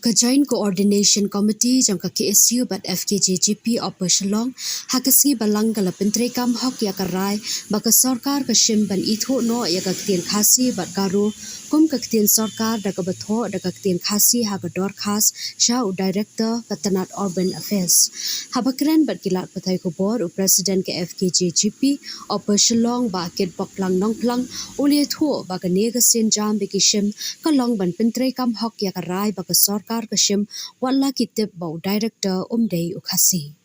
ka Joint Coordination Committee jang ka KSU bat FKJGP Operationalong hakasngi balang kala pentre kam hok ya karai baka sarkar ka shimban itho no ya ka tien khasi bat karu kum ka tien sarkar da ka batho da ka tien khasi ha ka dor khas sha u director katanat urban affairs habakren bat kilat patai ko board u president ke FKJGP Operationalong ba ket poklang nong plang uli tho ba ka ne ka sin jam bikishim ka long ban pentre kam hok ya karai baka sarkar kashim wala kitip bau director umdei ukhasi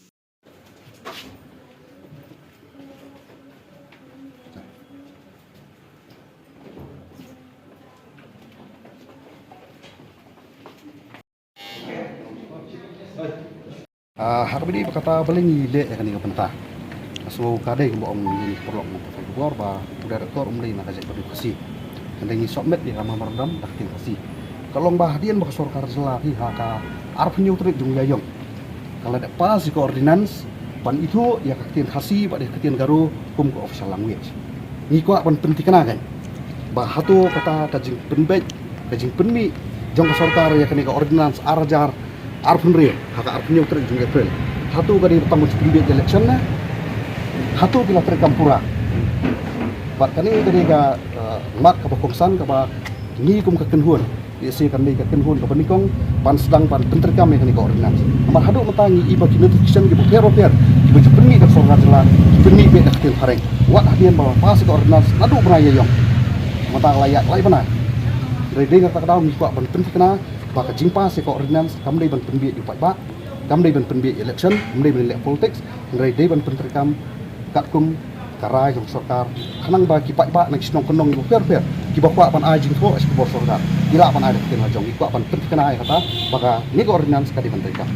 Harbidi kata paling ile ya kani kapenta. So kadai ko om ni perlu mo pa gor ba director umdei na kajak edukasi. Kandengi submit di ramah mardam daktin kasi. Kalong bahdian baka sarkar selahi haka arf nyutrik jung yayong. Kalau ada pas di ordinance pan itu ya kaktin khasi pada kaktin garu kum ko official language. Ni ko pan penting kan. Bah hatu kata kajing penbet kajing penmi jong ka sarkar ya kani ka ordinance arjar arfun real haka arf nyutrik jung April. Hatu kadi tamu penbet election na. Hatu kila terkampura. Bat kani kadi ka mat ka pokongsan ka ba ni kum ka kenhun. Isi kan ni ka kenhun ka panikong pan sedang pan penterkam ya kani ka ordinance. Amar hadu matangi iba ki notification ki per ki penmi ka sarkar jela penmi be dak tin fareng. Wat hadian bawa pas ka ordinance nadu braya yong. Matang layak lai bana. Dari dengar tak tahu ni kuat ban penting kena ba ka jingpa se ka ordinance kam dei ban penbi di ba. Kam dei ban penbi election, kam dei ban elect politics, dari dei ban penterkam kat kum karai jong sarkar kanang ba ki ba nak sinong kenong ibu per ki ba kwa pan ajing tho es ko sarkar ila pan ada ken jong ikwa pan penting kena ai kata baka ni ka ordinance ka di penterkam.